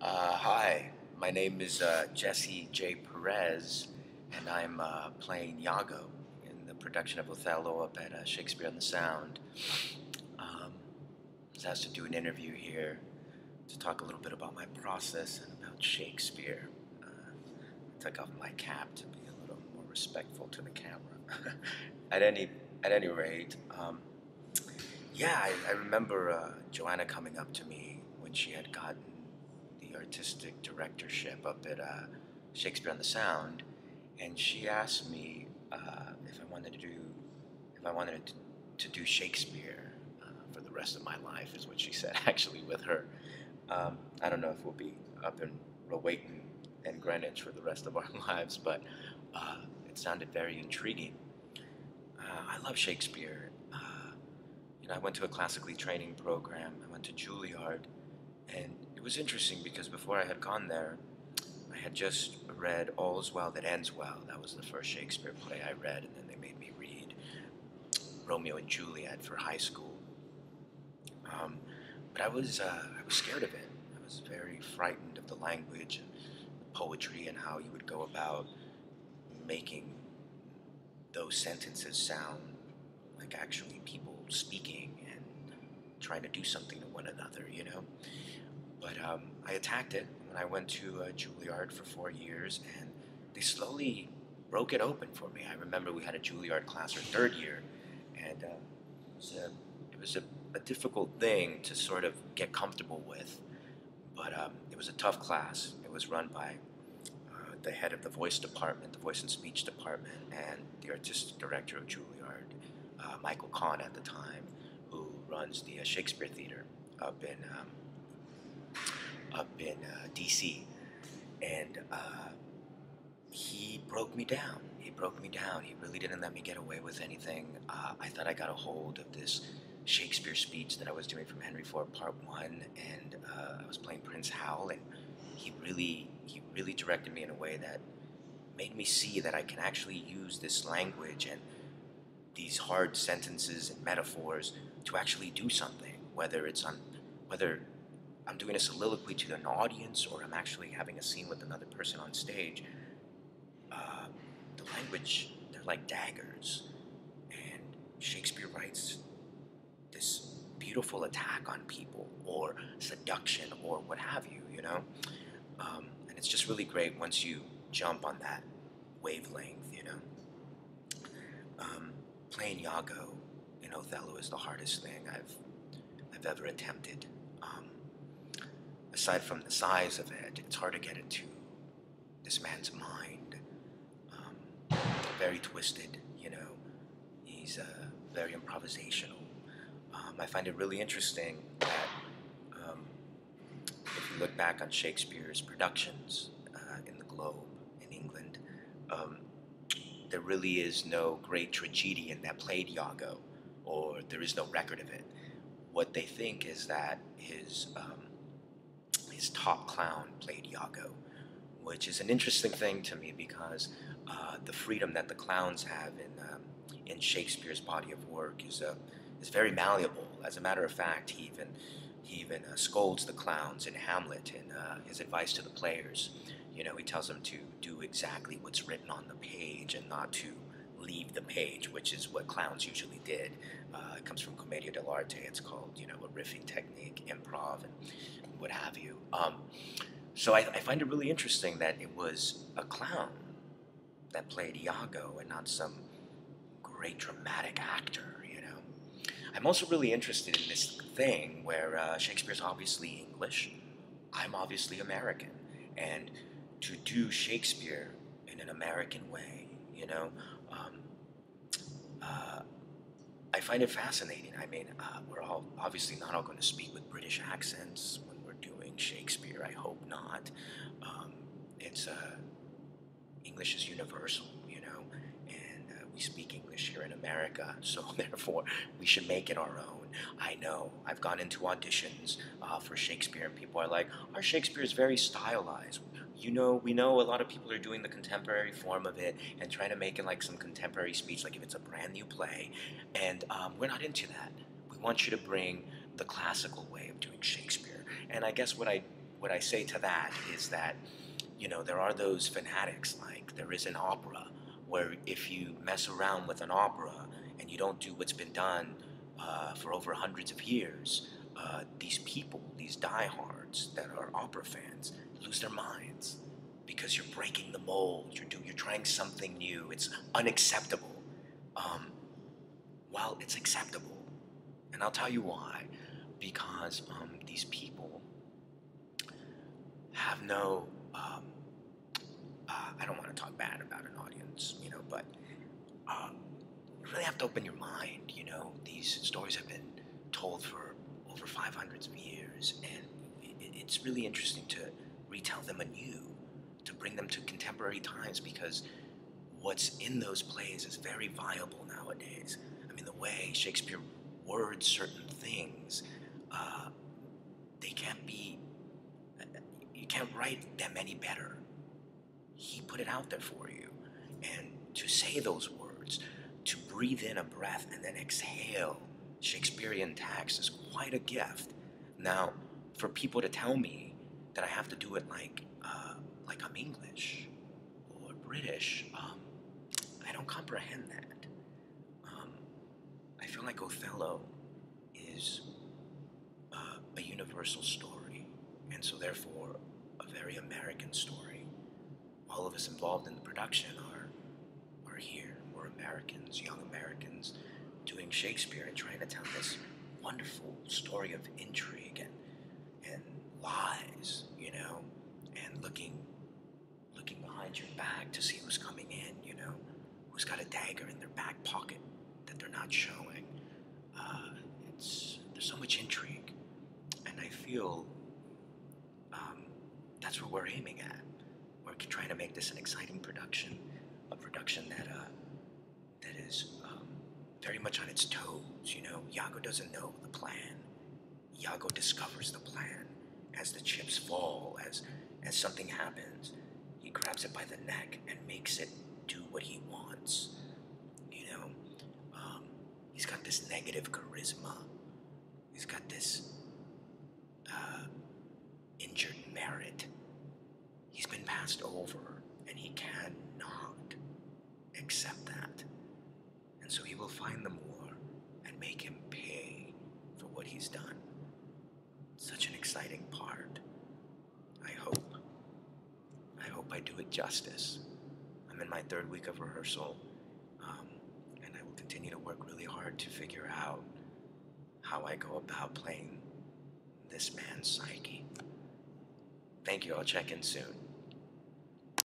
Hi, my name is Jesse J. Perez, and I'm playing Iago in the production of Othello up at Shakespeare on the Sound. Um, I was asked to do an interview here to talk a little bit about my process and about Shakespeare. I took off my cap to be a little more respectful to the camera. at any at any rate, yeah, I remember Joanna coming up to me when she had gotten the artistic directorship up at Shakespeare on the Sound, and she asked me if I wanted to do Shakespeare for the rest of my life, is what she said. Actually, with her, I don't know if we'll be up in Rowayton and Greenwich for the rest of our lives, but it sounded very intriguing. I love Shakespeare. I went to a classically training program. I went to Juilliard, and it was interesting because before I had gone there, I had just read All's Well That Ends Well. That was the first Shakespeare play I read, and then they made me read Romeo and Juliet for high school. Um, but I was scared of it. I was very frightened of the language and the poetry and how you would go about making those sentences sound like actually people speaking and trying to do something to one another. But I attacked it when I went to Juilliard for 4 years, and they slowly broke it open for me. I remember we had a Juilliard class our third year, and it was a difficult thing to sort of get comfortable with, but it was a tough class. It was run by the head of the voice department, the voice and speech department, and the artistic director of Juilliard, Michael Kahn at the time, who runs the Shakespeare Theater up in D.C. And he broke me down. He broke me down. He really didn't let me get away with anything. I thought I got a hold of this Shakespeare speech that I was doing from Henry IV Part One, and I was playing Prince Hal, and he really directed me in a way that made me see that I can actually use this language and these hard sentences and metaphors to actually do something, whether I'm doing a soliloquy to an audience or I'm actually having a scene with another person on stage. uh, the language, they're like daggers, and Shakespeare writes this beautiful attack on people or seduction or what have you. And it's just really great once you jump on that wavelength. Playing Iago in Othello is the hardest thing I've ever attempted. Um, Aside from the size of it, it's hard to get into this man's mind. Very twisted. He's very improvisational. I find it really interesting that um, if you look back on Shakespeare's productions in the Globe in England, um, there really is no great tragedian that played Iago, or there is no record of it. What they think is that his top clown played Iago, which is an interesting thing to me because the freedom that the clowns have in Shakespeare's body of work is very malleable. As a matter of fact, he even scolds the clowns in Hamlet in his advice to the players. He tells them to do exactly what's written on the page and not to leave the page, which is what clowns usually did. It comes from commedia dell'arte. It's called, a riffing technique, improv, and what have you. So I find it really interesting that it was a clown that played Iago and not some great dramatic actor. I'm also really interested in this thing where Shakespeare's obviously English, I'm obviously American, and to do Shakespeare in an American way, um, uh, I find it fascinating. I mean, we're all obviously not all going to speak with British accents when we're doing Shakespeare. I hope not. It's English is universal, and we speak English here in America, so therefore we should make it our own. I know I've gone into auditions for Shakespeare, and people are like, "Our Shakespeare is very stylized." We know a lot of people are doing the contemporary form of it and trying to make it like some contemporary speech, like if it's a brand new play, and we're not into that. We want you to bring the classical way of doing Shakespeare. And I guess what I what I say to that is that, there are those fanatics, like there is an opera, where if you mess around with an opera and you don't do what's been done for over hundreds of years, these people, these diehards that are opera fans, lose their minds because you're breaking the mold. You're trying something new. It's unacceptable. Um, well, it's acceptable, and I'll tell you why. Because these people have no. I don't want to talk bad about an audience, but you really have to open your mind. These stories have been told for over 500 of years, and it's really interesting to retell them anew, to bring them to contemporary times, because what's in those plays is very viable nowadays. I mean, the way Shakespeare words certain things, they can't be, you can't write them any better. He put it out there for you. And to say those words, to breathe in a breath and then exhale Shakespearean text is quite a gift. Now, for people to tell me that I have to do it like I'm English or British, I don't comprehend that. I feel like Othello is a universal story, and so therefore a very American story. All of us involved in the production are here. We're Americans, young Americans, doing Shakespeare and trying to tell this wonderful story of intrigue and lies, and looking behind your back to see who's coming in, who's got a dagger in their back pocket that they're not showing. There's so much intrigue, and I feel that's what we're aiming at. We're trying to make this an exciting production, a production that is very much on its toes. Iago doesn't know the plan. Iago discovers the plan as the chips fall, as something happens. He grabs it by the neck and makes it do what he wants. He's got this negative charisma. He's got this injured merit. He's been passed over, and he cannot accept that. And so he will find the Moor and make him pay for what he's done. Such an exciting part. I hope I do it justice. I'm in my third week of rehearsal, and I will continue to work really hard to figure out how I go about playing this man's psyche. Thank you. I'll check in soon.